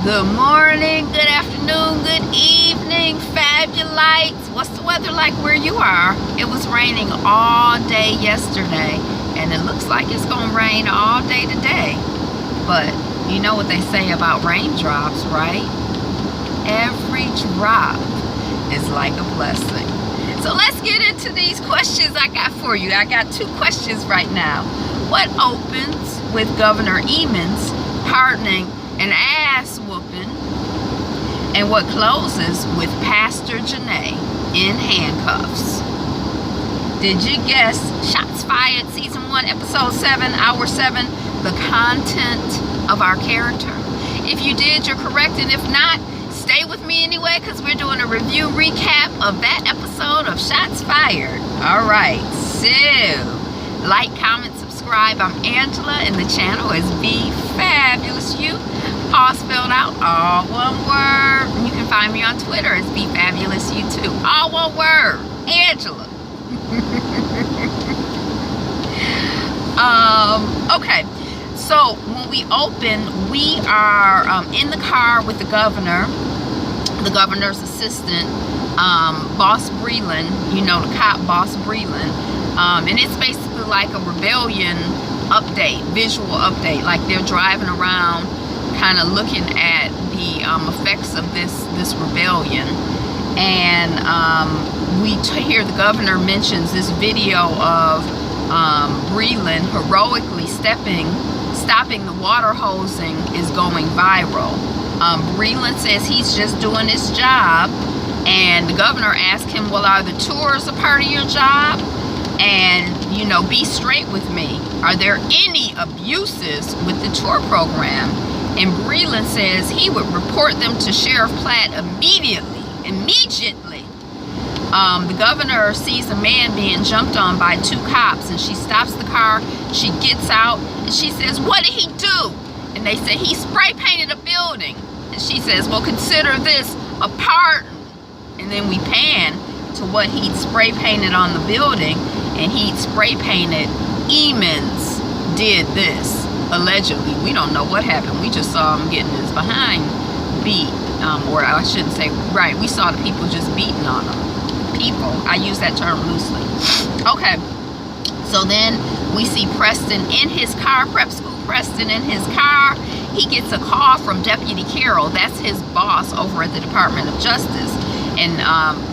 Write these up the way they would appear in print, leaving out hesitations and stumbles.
Good morning, good afternoon, good evening, fabulites. What's the weather like where you are? It was raining all day yesterday, and it looks like it's gonna rain all day today. But you know what they say about raindrops, right? Every drop is like a blessing. So let's get into these questions I got for you. I got two questions right now. What opens with Governor Emmons pardoning an ass whooping, and what closes with Pastor Janae in handcuffs? Did you guess? Shots Fired, Season 1, Episode 7, Hour 7, the content of our character? If you did, you're correct, and if not, stay with me anyway, because we're doing a review recap of that episode of Shots Fired. All right, so like, comment, subscribe. I'm Angela, and the channel is Be Fabulous You, all spelled out, all one word. And you can find me on Twitter as Be Fabulous You too, all one word, Angela. Okay, so when we open, we are in the car with the governor's assistant, Boss Breland, you know, the cop Boss Breland, and it's basically like a rebellion update, visual update, like they're driving around kind of looking at the effects of this rebellion. And we hear the governor mentions this video of Breland heroically stopping the water hosing is going viral. Breland says he's just doing his job, and the governor asked him, well, are the tours a part of your job? And, you know, be straight with me. Are there any abuses with the tour program? And Breland says he would report them to Sheriff Platt immediately. The governor sees a man being jumped on by two cops, and she stops the car. She gets out, and she says, what did he do? And they say, he spray painted a building. And she says, well, consider this a pardon. And then we pan to what he'd spray painted on the building, and he'd spray painted, Emmons did this. Allegedly. We don't know what happened. We just saw him getting his behind beat. Or I shouldn't say, right, we saw the people just beating on him. People, I use that term loosely. Okay, so then we see Preston in his car, prep school Preston in his car. He gets a call from Deputy Carroll. That's his boss over at the Department of Justice. And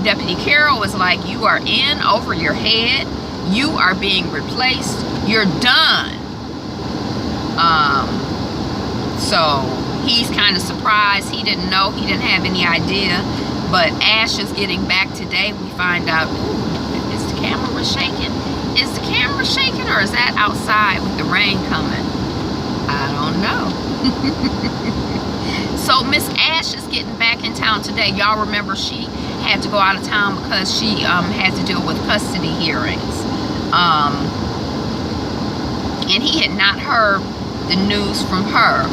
Deputy Carroll was like, you are in over your head. You are being replaced. You're done. So he's kind of surprised. He didn't know. He didn't have any idea. But Ash is getting back today. We find out, ooh, is the camera shaking? Is the camera shaking, or is that outside with the rain coming? I don't know. So Miss Ash is getting back in town today. Y'all remember she had to go out of town because she had to deal with custody hearings. And he had not heard the news from her.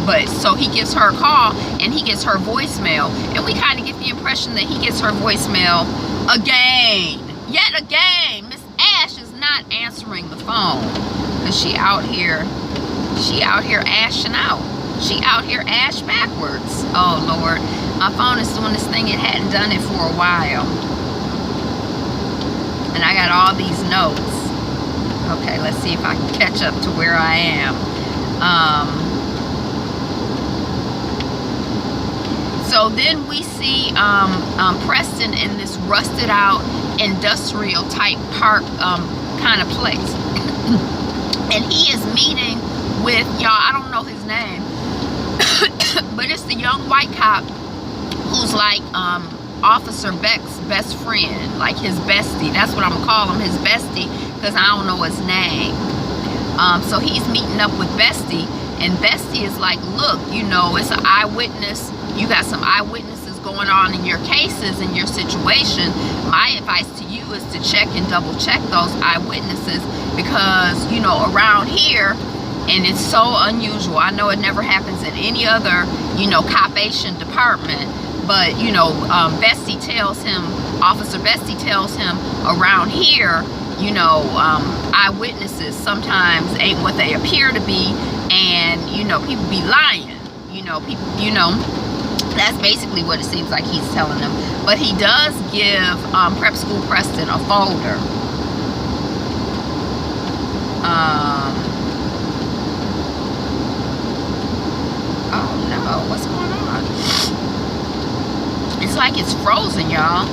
But so he gives her a call, and he gets her voicemail, and we kind of get the impression that he gets her voicemail again, yet again. Miss Ash is not answering the phone because she out here ashing out. She out here ash backwards. Oh Lord, my phone is doing this thing. It hadn't done it for a while, and I got all these notes. Okay, let's see if I can catch up to where I am. So then we see Preston in this rusted out industrial type park kind of place. And he is meeting with, y'all, I don't know his name, but it's the young white cop who's like Officer Beck's best friend, like his bestie. That's what I'm gonna call him, his bestie, because I don't know his name. So he's meeting up with Bestie, and Bestie is like, look, you know, it's an eyewitness. You got some eyewitnesses going on in your cases, in your situation. My advice to you is to check and double check those eyewitnesses, because, you know, around here, and it's so unusual. I know it never happens in any other, you know, copation department, but, you know, Bestie tells him, Officer Bestie tells him, around here, you know, eyewitnesses sometimes ain't what they appear to be, and, you know, people be lying. You know, people, you know, that's basically what it seems like he's telling them. But he does give Prep School Preston a folder. Oh no, what's going on? It's like it's frozen, y'all.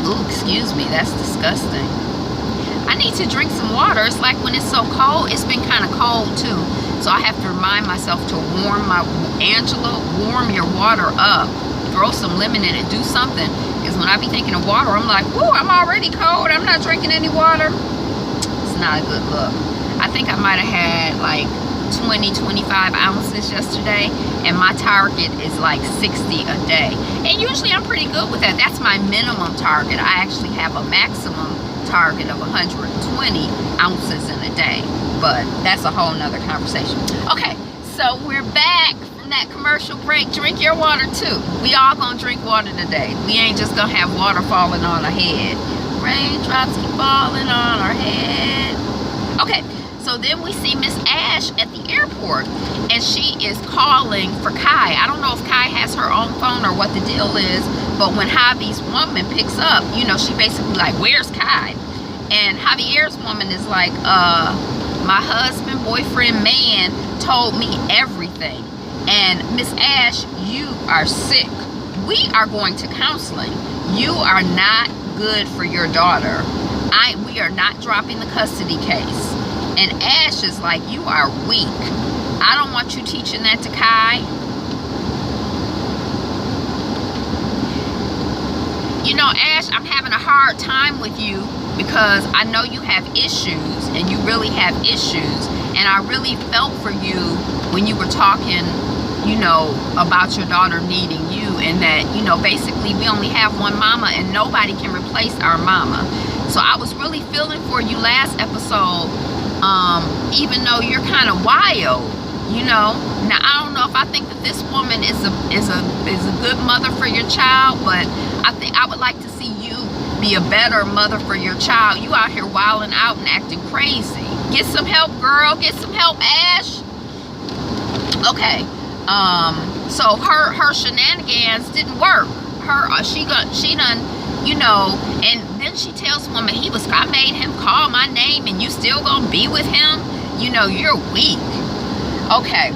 Ooh, excuse me, that's disgusting. I need to drink some water. It's like when it's so cold, it's been kind of cold too. So I have to remind myself to warm warm your water up. Throw some lemon in it, do something. Because when I be thinking of water, I'm like, whoo, I'm already cold. I'm not drinking any water. It's not a good look. I think I might have had like 20-25 ounces yesterday, and my target is like 60 a day. And usually I'm pretty good with that. That's my minimum target. I actually have a maximum target of 120 ounces in a day, but that's a whole nother conversation. Okay, so we're back from that commercial break. Drink your water too. We all gonna drink water today. We ain't just gonna have water falling on our head. Raindrops keep falling on our head. Okay, so then we see Miss Ash at the airport, and she is calling for Kai. I don't know if Kai has her own phone or what the deal is, but when Javi's woman picks up, you know, she basically like, where's Kai? And Javier's woman is like, my husband, boyfriend, man told me everything. And Miss Ash, you are sick. We are going to counseling. You are not good for your daughter. We are not dropping the custody case. And Ash is like, you are weak. I don't want you teaching that to Kai. You know, Ash, I'm having a hard time with you because I know you have issues, and you really have issues. And I really felt for you when you were talking, you know, about your daughter needing you, and that, you know, basically we only have one mama and nobody can replace our mama. So I was really feeling for you last episode, even though you're kind of wild, you know. Now I don't know if I think that this woman is a good mother for your child, but I think I would like to see you be a better mother for your child. You out here wilding out and acting crazy. Get some help, girl. Get some help, Ash. Okay. So her shenanigans didn't work. She done, you know, and then she tells the woman, I made him call my name and you still gonna be with him? You know, you're weak. Okay.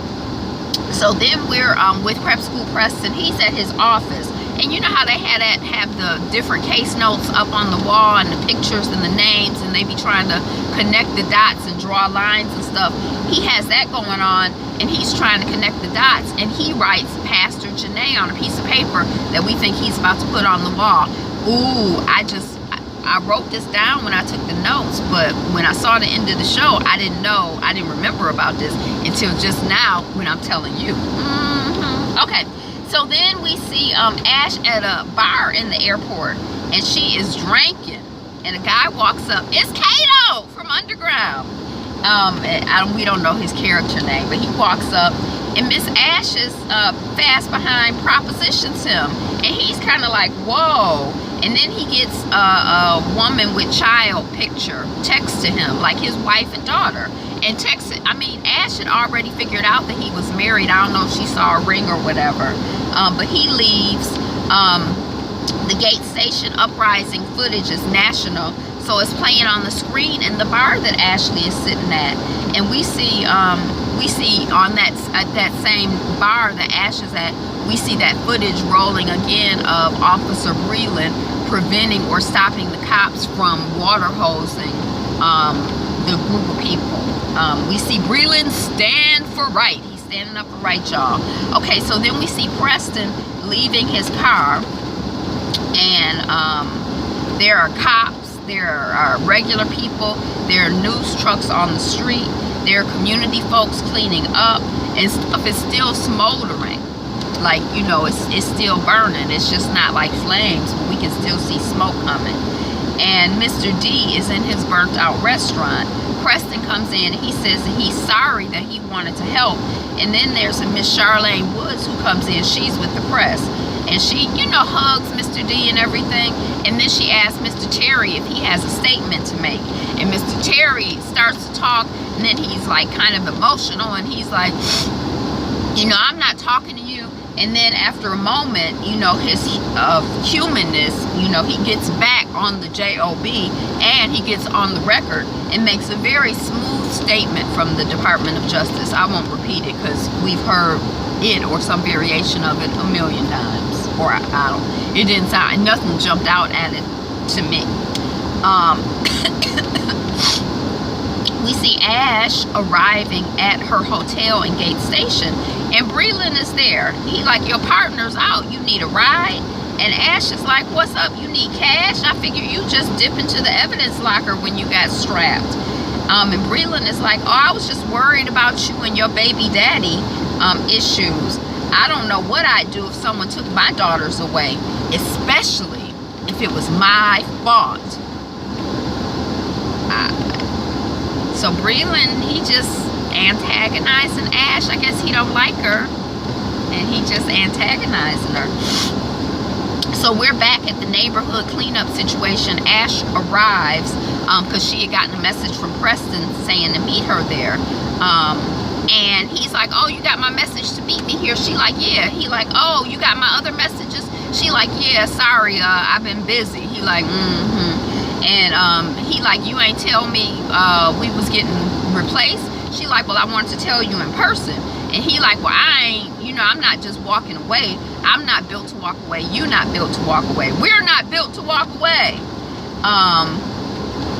So then we're with Prep School Preston. He's at his office. And you know how they have the different case notes up on the wall and the pictures and the names, and they be trying to connect the dots and draw lines and stuff. He has that going on, and he's trying to connect the dots, and he writes Pastor Janae on a piece of paper that we think he's about to put on the wall. Ooh, I wrote this down when I took the notes, but when I saw the end of the show, I didn't remember about this until just now when I'm telling you. Okay. So then we see Ash at a bar in the airport, and she is drinking, and a guy walks up. It's Kato from Underground. We don't know his character name, but he walks up, and Miss Ash is fast behind, propositions him, and he's kind of like, whoa. And then he gets a woman with child picture text to him, like his wife and daughter. And Ash had already figured out that he was married. I don't know if she saw a ring or whatever. But he leaves. The Gate Station uprising footage is national. So it's playing on the screen in the bar that Ashley is sitting at. And we see on that same bar that Ash is at, we see that footage rolling again of Officer Breland preventing or stopping the cops from water hosing the group of people. We see Breland stand for right. He's standing up for right, y'all. Okay, so then we see Preston leaving his car, and there are cops, there are regular people, there are news trucks on the street, there are community folks cleaning up, and stuff is still smoldering. Like, you know, it's still burning. It's just not like flames, but we can still see smoke coming. And Mr. D is in his burnt out restaurant. Preston comes in and he says that he's sorry that he wanted to help. And then there's a Miss Charlene Woods who comes in. She's with the press. and she, you know, hugs Mr. D and everything. And then she asks Mr. Terry if he has a statement to make. And Mr. Terry starts to talk, and then he's like kind of emotional, and he's like, you know, I'm not talking to you. And then after a moment, you know, his humanness, you know, he gets back on the job, and he gets on the record and makes a very smooth statement from the Department of Justice. I won't repeat it because we've heard it or some variation of it a million times. Or I don't, it didn't sound, nothing jumped out at it to me. We see Ash arriving at her hotel in Gate Station, and Breland is there. He like, your partner's out, you need a ride? And Ash is like, what's up, you need cash? I figure you just dip into the evidence locker when you got strapped. And Breland is like, oh, I was just worried about you and your baby daddy issues. I don't know what I'd do if someone took my daughters away, especially if it was my fault. So Breland, he just antagonizing Ash. I guess he don't like her, and he just antagonizing her. So we're back at the neighborhood cleanup situation. Ash arrives because she had gotten a message from Preston saying to meet her there. And he's like, oh, you got my message to meet me here? She like, yeah. He like, oh, you got my other messages? She like, yeah, sorry, I've been busy. He like, And he like, you ain't tell me we was getting replaced? She like, well, I wanted to tell you in person. And he like, well, I ain't, you know, I'm not just walking away. I'm not built to walk away. You're not built to walk away. We're not built to walk away.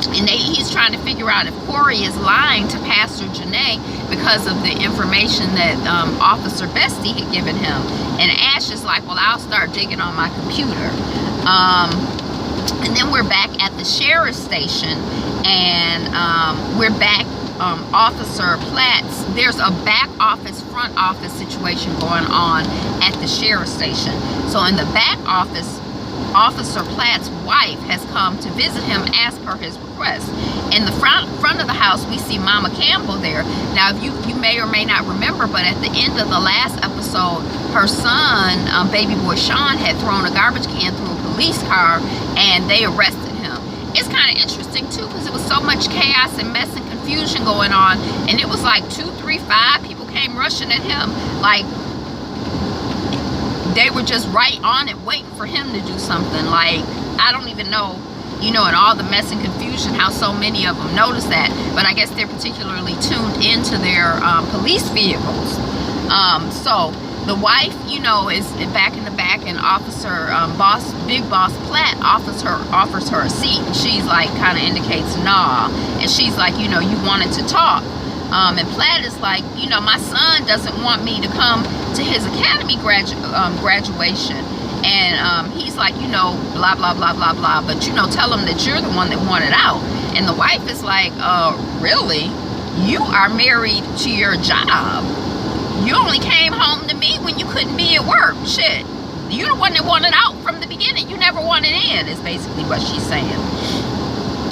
And he's trying to figure out if Corey is lying to Pastor Janae because of the information that Officer Bestie had given him. And Ash is like, well, I'll start digging on my computer. And then we're back at the sheriff's station, and we're back, Officer Platt's, there's a back office, front office situation going on at the sheriff's station. So in the back office, Officer Platt's wife has come to visit him as per his request. In the front of the house, we see Mama Campbell there. Now, if you may or may not remember, but at the end of the last episode, her son, baby boy Sean, had thrown a garbage can through a police car, and they arrested him. It's kind of interesting too, because it was so much chaos and mess and confusion going on, and it was like 2, 3, 5 people came rushing at him, like they were just right on it waiting for him to do something. Like, I don't even know, you know, in all the mess and confusion, how so many of them noticed that. But I guess they're particularly tuned into their police vehicles. So the wife, you know, is back in the back, and Officer Big Boss Platt offers her a seat. And she's like, kind of indicates nah. And she's like, you know, you wanted to talk. And Platt is like, you know, my son doesn't want me to come to his academy graduation. And he's like, you know, blah, blah, blah, blah, blah. But, you know, tell him that you're the one that wanted out. And the wife is like, really? You are married to your job. You only came home to me when you couldn't be at work. Shit. You're the one that wanted out from the beginning. You never wanted in, is basically what she's saying.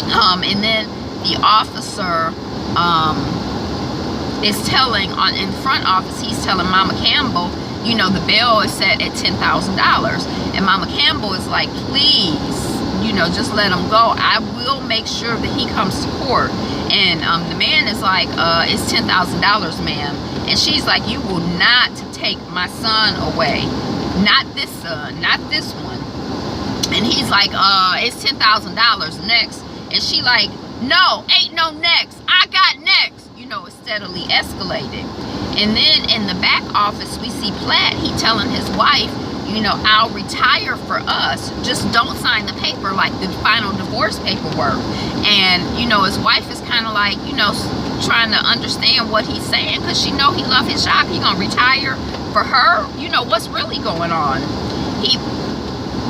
And then the officer, is telling in front office, he's telling Mama Campbell, you know, the bail is set at $10,000. And Mama Campbell is like, please, you know, just let him go. I will make sure that he comes to court. And the man is like, it's $10,000, ma'am. And she's like, you will not take my son away. Not this son, not this one. And he's like, it's $10,000 next. And she like, no, ain't no next. I got next. You know, it's steadily escalating. And then in the back office, we see Platt. He telling his wife, you know, I'll retire for us. Just don't sign the paper, like the final divorce paperwork. And, you know, his wife is kind of like, you know, trying to understand what he's saying, because she know he love his job. He gonna retire for her. You know, what's really going on?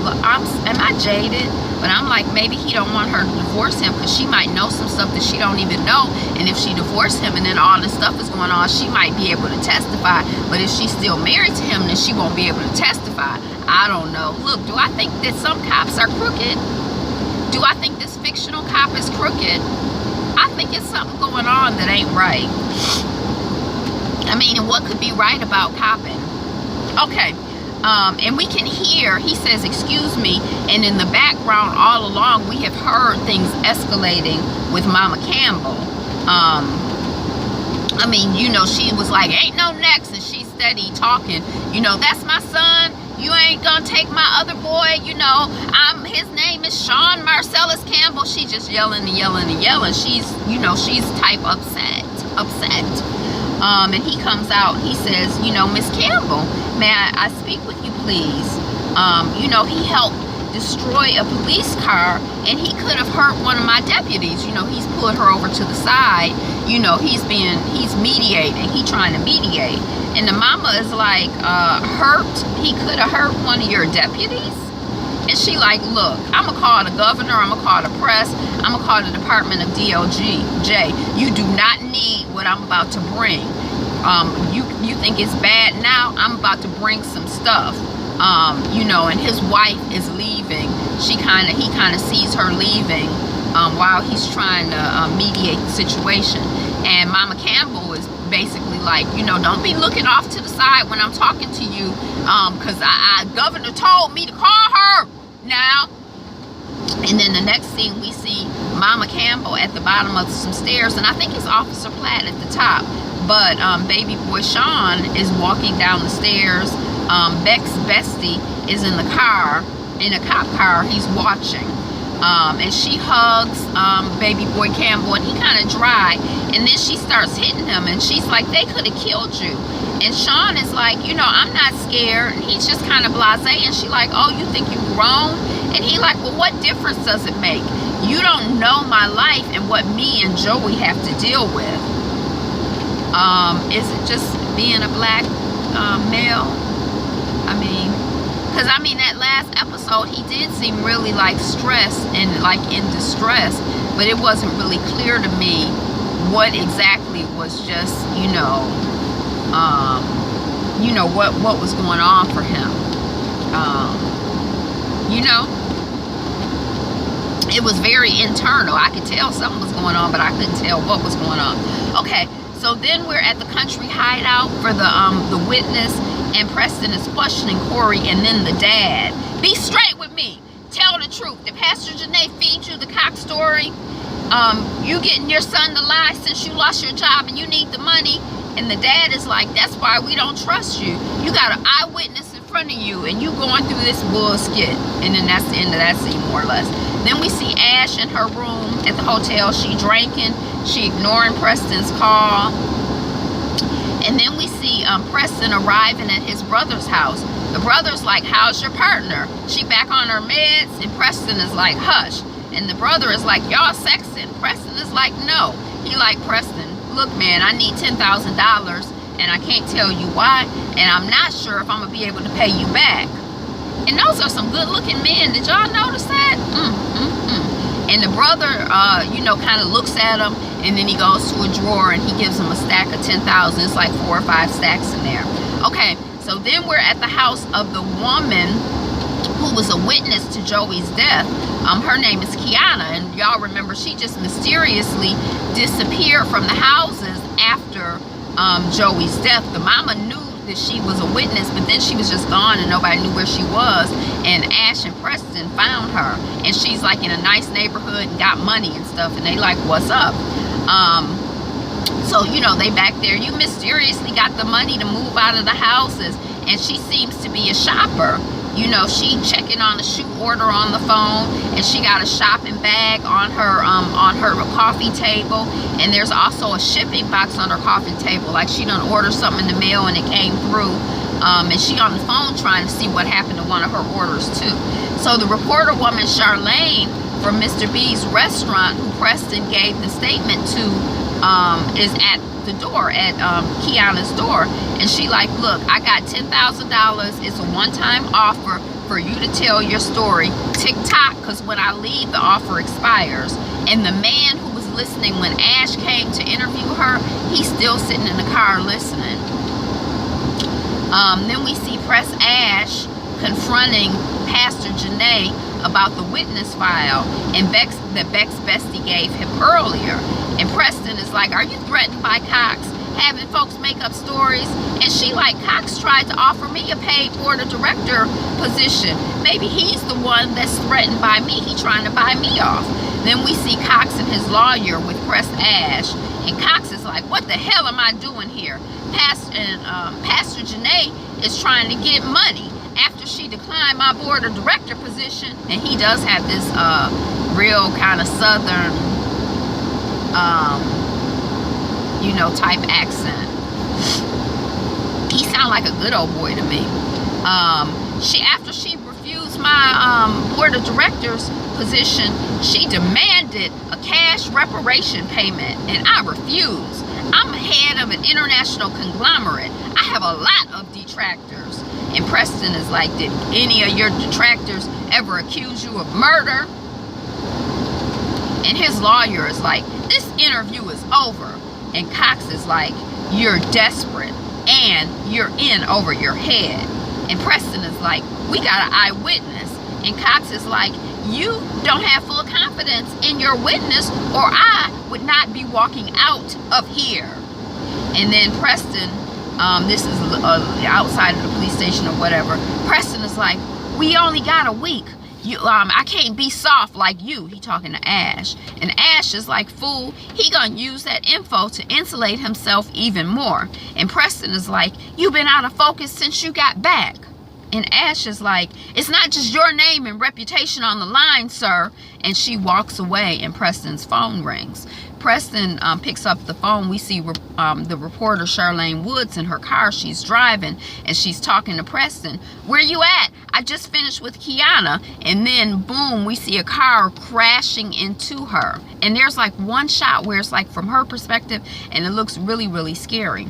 Am I jaded? But I'm like, maybe he don't want her to divorce him because she might know some stuff that she don't even know. And if she divorced him and then all this stuff is going on, she might be able to testify. But if she's still married to him, then she won't be able to testify. I don't know. Look, do I think that some cops are crooked? Do I think this fictional cop is crooked? I think it's something going on that ain't right. I mean, what could be right about copping? Okay. And we can hear, he says, excuse me, and in the background all along we have heard things escalating with Mama Campbell. I mean, you know, she was like, ain't no next, and she's steady talking, you know, that's my son, you ain't gonna take my other boy, you know, his name is Sean Marcellus Campbell. She just yelling and yelling and yelling. She's, you know, she's type upset. And he comes out, he says, you know, Miss Campbell, may I speak with you, please? You know, he helped destroy a police car, and he could have hurt one of my deputies. You know, he's put her over to the side. You know, he's mediating. He's trying to mediate. And the mama is like, he could have hurt one of your deputies? And she like, look, I'm gonna call the governor, I'm gonna call the press, I'm gonna call the Department of DOJ. You do not need what I'm about to bring. You think it's bad now? I'm about to bring some stuff. You know, and his wife is leaving. He kind of sees her leaving while he's trying to mediate the situation. And Mama Campbell is basically like, you know, don't be looking off to the side when I'm talking to you, because governor told me to call her now. And then the next scene, we see Mama Campbell at the bottom of some stairs, and I think it's Officer Platt at the top, but baby boy Sean is walking down the stairs. Beck's bestie is in the car, in a cop car. He's watching, and she hugs baby boy Campbell, and he kind of dry, and then she starts hitting him, and she's like, they could have killed you. And Sean is like, you know, I'm not scared. And he's just kind of blasé, and she like, oh, you think you've grown? And he like, well, what difference does it make? You don't know my life and what me and Joey have to deal with. Is it just being a black male? I mean, because I mean, that last episode, he did seem really like stressed and like in distress, but it wasn't really clear to me what exactly was just, you know, what was going on for him. You know, it was very internal. I could tell something was going on, but I couldn't tell what was going on. Okay, so then we're at the country hideout for the witness, and Preston is questioning Corey, and then the dad. Be straight with me. Tell the truth. Did Pastor Janae feed you the cock story? You getting your son to lie since you lost your job and you need the money? And the dad is like, that's why we don't trust you. You got an eyewitness in front of you, and you going through this bullshit. And then that's the end of that scene, more or less. Then we see Ash in her room at the hotel. She drinking. She ignoring Preston's call. And then we see Preston arriving at his brother's house. The brother's like, how's your partner? She back on her meds? And Preston is like, hush. And the brother is like, y'all sexing. Preston is like, no. He like, Preston, look, man, I need $10,000, and I can't tell you why, and I'm not sure if I'm going to be able to pay you back. And those are some good-looking men. Did y'all notice that? And the brother, you know, kind of looks at him, and then he goes to a drawer, and he gives him a stack of 10,000. It's like 4 or 5 stacks in there. Okay, so then we're at the house of the woman who was a witness to Joey's death. Her name is Kiana, and y'all remember she just mysteriously disappeared from the houses after Joey's death. The mama knew that she was a witness, but then she was just gone and nobody knew where she was, and Ash and Preston found her, and she's like in a nice neighborhood and got money and stuff, and they like, what's up? So, you know, they back there. You mysteriously got the money to move out of the houses, and she seems to be a shopper. You know, she checking on the shoe order on the phone, and she got a shopping bag on her coffee table, and there's also a shipping box on her coffee table, like she done ordered something in the mail and it came through, and she on the phone trying to see what happened to one of her orders too. So the reporter woman Charlene from Mr. B's restaurant, who Preston gave the statement to, is at the door, at Kiana's door, and she like, look, I got $10,000. It's a one-time offer for you to tell your story. Tick-tock, because when I leave, the offer expires. And the man who was listening when Ash came to interview her, he's still sitting in the car listening. Then we see Press Ash confronting Pastor Janae about the witness file and Beck's bestie gave him earlier. And Preston is like, are you threatened by Cox? having folks make up stories. And she like, Cox tried to offer me a paid board of director position. Maybe he's the one that's threatened by me. He's trying to buy me off. Then we see Cox and his lawyer with Press Ash. And Cox is like, what the hell am I doing here? Pastor Janae is trying to get money after she declined my board of director position. And he does have this real kind of southern, you know, type accent. He sounds like a good old boy to me. After she refused my board of directors position, she demanded a cash reparation payment, and I refused. I'm head of an international conglomerate. I have a lot of detractors. And Preston is like, did any of your detractors ever accuse you of murder? And his lawyer is like, this interview is over. And Cox is like, you're desperate and you're in over your head. And Preston is like, we got an eyewitness. And Cox is like, you don't have full confidence in your witness, or I would not be walking out of here. And then Preston, this is outside of the police station or whatever. Preston is like, we only got a week. I can't be soft like you. He talking to Ash. And Ash is like, fool, he gonna use that info to insulate himself even more. And Preston is like, you've been out of focus since you got back. And Ash is like, it's not just your name and reputation on the line, sir. And she walks away and Preston's phone rings. Preston picks up the phone. We see the reporter Charlene Woods in her car. She's driving and she's talking to Preston. Where you at? I just finished with Kiana. And then boom, we see a car crashing into her. And there's like one shot where it's like from her perspective and it looks really, really scary.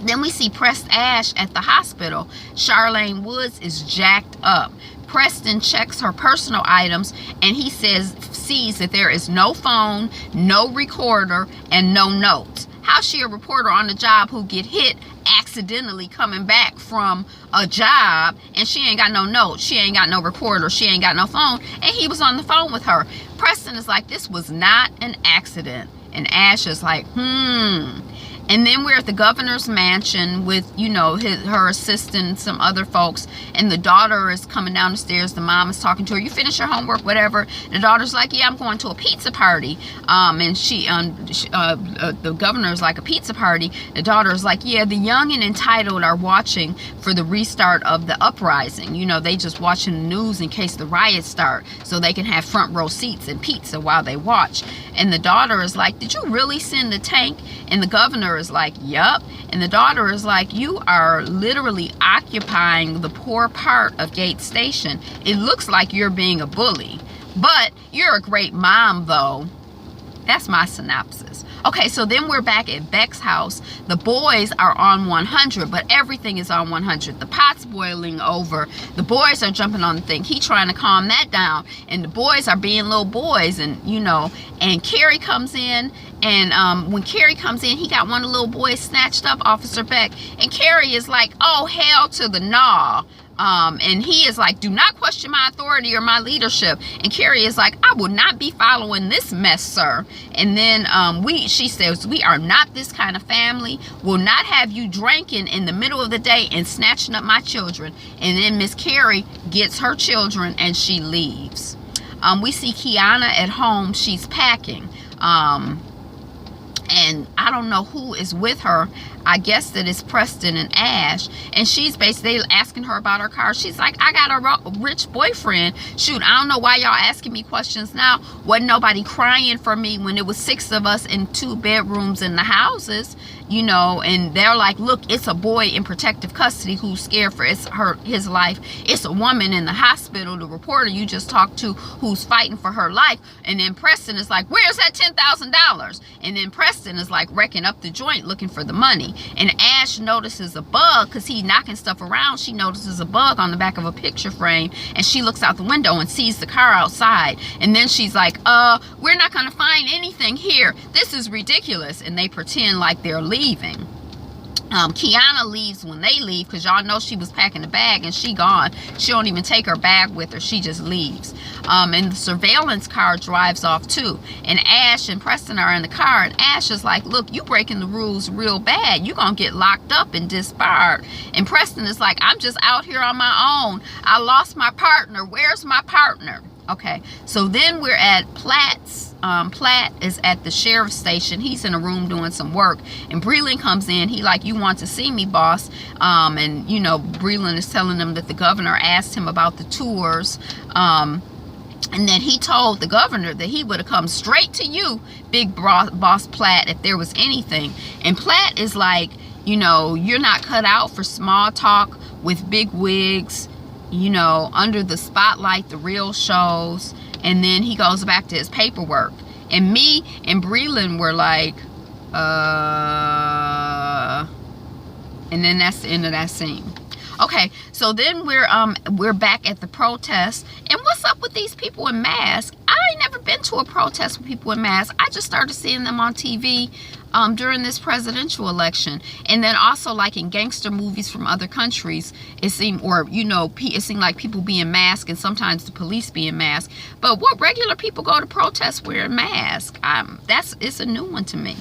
Then we see Press Ash at the hospital. Charlene Woods is jacked up. Preston checks her personal items and he sees that there is no phone, no recorder, and no notes. How's she a reporter on the job who get hit accidentally coming back from a job and she ain't got no notes, she ain't got no recorder, she ain't got no phone, and he was on the phone with her? Preston is like, this was not an accident. And Ash is like, And then we're at the governor's mansion with, you know, her assistant and some other folks. And the daughter is coming down the stairs. The mom is talking to her. You finish your homework, whatever. The daughter's like, yeah, I'm going to a pizza party. And the governor's like, a pizza party. The daughter is like, yeah, the young and entitled are watching for the restart of the uprising. You know, they just watching the news in case the riots start so they can have front row seats and pizza while they watch. And the daughter is like, did you really send the tank? And the governor is like, yup. And the daughter is like, you are literally occupying the poor part of Gates Station. It looks like you're being a bully, but you're a great mom though. That's my synopsis. Okay, so then we're back at Beck's house. The boys are on 100, but everything is on 100. The pot's boiling over. The boys are jumping on the thing. He trying to calm that down. And the boys are being little boys. And, you know, and Carrie comes in. And when Carrie comes in, he got one of the little boys snatched up, Officer Beck. And Carrie is like, oh, hell to the nah. And he is like, do not question my authority or my leadership. And Carrie is like, I will not be following this mess, sir. And then she says, we are not this kind of family. We'll not have you drinking in the middle of the day and snatching up my children. And then Miss Carrie gets her children and she leaves. We see Kiana at home. She's packing. And I don't know who is with her. I guess that it's Preston and Ash. And she's basically asking her about her car. She's like, I got a rich boyfriend. Shoot, I don't know why y'all asking me questions now. Wasn't nobody crying for me when it was 6 of us in 2 bedrooms in the houses. You know, and they're like, look, it's a boy in protective custody who's scared for his life. It's a woman in the hospital, the reporter you just talked to, who's fighting for her life. And then Preston is like, where's that $10,000? And then Preston is like wrecking up the joint looking for the money. And Ash notices a bug because he's knocking stuff around. She notices a bug on the back of a picture frame, and she looks out the window and sees the car outside. And then she's like, we're not going to find anything here. This is ridiculous. And they pretend like they're leaving. Kiana leaves when they leave, because y'all know she was packing the bag and she gone. She don't even take her bag with her. She just leaves. And the surveillance car drives off too. And Ash and Preston are in the car, and Ash is like, look, you breaking the rules real bad. You're going to get locked up and disbarred. And Preston is like, I'm just out here on my own. I lost my partner. Where's my partner? Okay, so then we're at Platt's. Platt is at the sheriff's station. He's in a room doing some work, and Breland comes in. He like, you want to see me, boss? And you know, Breland is telling him that the governor asked him about the tours, and then he told the governor that he would have come straight to you, big boss Platt, if there was anything. And Platt is like, you know, you're not cut out for small talk with big wigs, you know, under the spotlight, the real shows. And then he goes back to his paperwork. And me and Breland were like, and then that's the end of that scene. Okay, so then we're back at the protest. And what's up with these people in masks? I ain't never been to a protest with people in masks. I just started seeing them on TV during this presidential election. And then also, like in gangster movies from other countries, it seemed, or you know, it seemed like people being masked, and sometimes the police being masked. But what regular people go to protests wearing masks? It's a new one to me.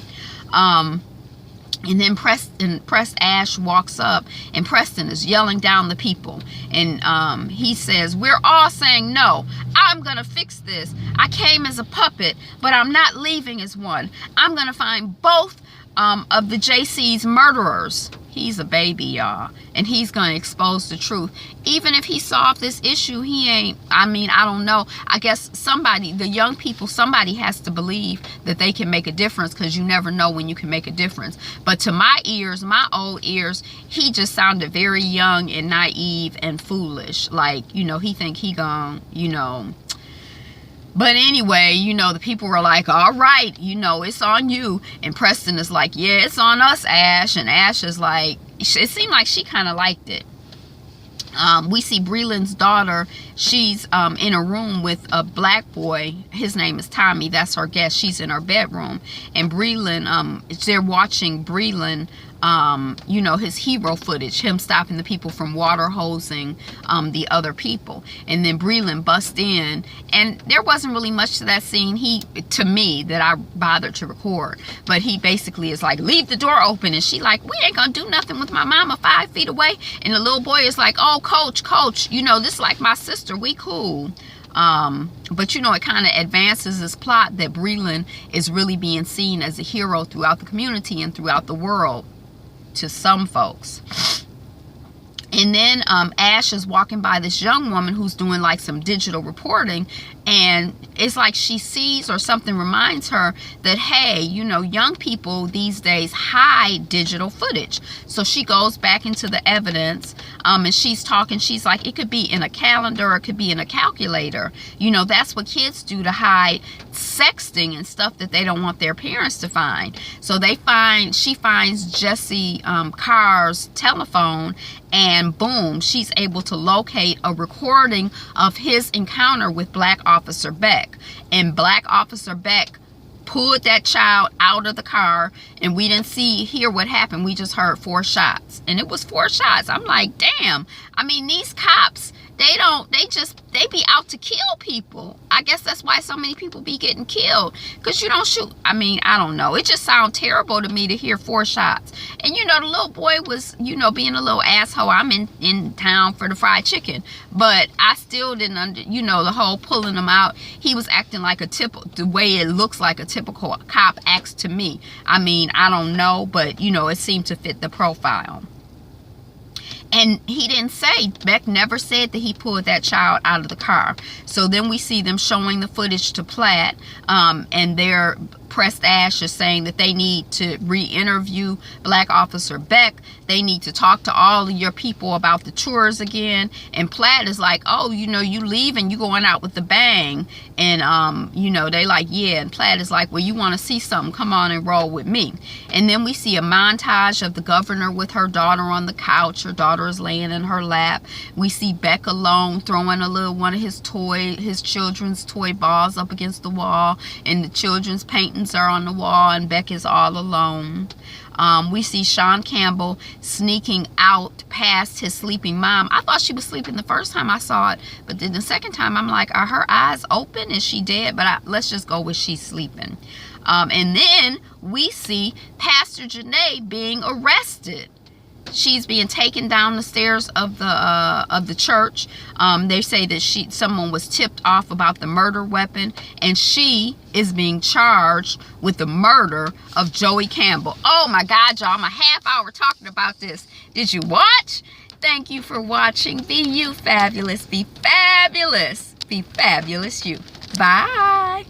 And then Preston Ash walks up, and Preston is yelling down the people. And he says, we're all saying no. I'm going to fix this. I came as a puppet, but I'm not leaving as one. I'm going to find both of the JC's murderers. He's a baby, y'all. And he's going to expose the truth. Even if he solved this issue, he ain't, I mean, I don't know. I guess somebody, the young people, somebody has to believe that they can make a difference, because you never know when you can make a difference. But to my ears, my old ears, he just sounded very young and naive and foolish. Like, you know, he think he gone, you know. But anyway, you know, the people were like, all right, you know, it's on you. And Preston is like, yeah, it's on us, Ash. And Ash is like, it seemed like she kind of liked it. We see Breland's daughter. She's in a room with a black boy. His name is Tommy. That's her guest. She's in her bedroom. And Breland, they're watching Breland, you know, his hero footage, him stopping the people from water hosing the other people. And then Breland busts in, and there wasn't really much to that scene, to me, that I bothered to record. But he basically is like, leave the door open. And she like, we ain't gonna do nothing with my mama 5 feet away. And the little boy is like, oh, coach, you know, this is like my sister, we cool. But you know, it kind of advances this plot that Breland is really being seen as a hero throughout the community and throughout the world to some folks. And then Ash is walking by this young woman who's doing like some digital reporting, and it's like she sees, or something reminds her that, hey, you know, young people these days hide digital footage. So she goes back into the evidence, and she's talking, she's like, it could be in a calendar, or it could be in a calculator. You know, that's what kids do to hide sexting and stuff that they don't want their parents to find. So she finds Jesse Carr's telephone, and boom, she's able to locate a recording of his encounter with Black Officer Beck. And Black Officer Beck pulled that child out of the car, and we didn't hear what happened. We just heard 4 shots, and it was 4 shots. I'm like, damn. I mean, these cops, they be out to kill people. I guess that's why so many people be getting killed, because you don't shoot. I mean, I don't know. It just sounds terrible to me to hear 4 shots. And you know, the little boy was, you know, being a little asshole. I'm in town for the fried chicken, but I still didn't you know, the whole pulling him out. He was acting like the way it looks like a typical cop acts to me. I mean, I don't know, but you know, it seemed to fit the profile. And he didn't say, Beck never said that he pulled that child out of the car. So then we see them showing the footage to Platt, and they're Pressed Ash is saying that they need to re-interview Black Officer Beck. They need to talk to all of your people about the tours again. And Platt is like, oh, you know, you leaving, you going out with the bang. And, you know, they like, yeah. And Platt is like, well, you want to see something? Come on and roll with me. And then we see a montage of the governor with her daughter on the couch. Her daughter is laying in her lap. We see Beck alone throwing one of his children's toy balls up against the wall. And the children's painting curtains are on the wall and Beck is all alone. We see Sean Campbell sneaking out past his sleeping mom. I thought she was sleeping the first time I saw it, but then the second time I'm like, are her eyes open? Is she dead? But let's just go with she's sleeping. And then we see Pastor Janae being arrested. She's being taken down the stairs of the church. They say that someone was tipped off about the murder weapon, and she is being charged with the murder of Joey Campbell. Oh my God, y'all! I'm a half hour talking about this. Did you watch? Thank you for watching. Be you fabulous. Be fabulous. Be fabulous you. Bye.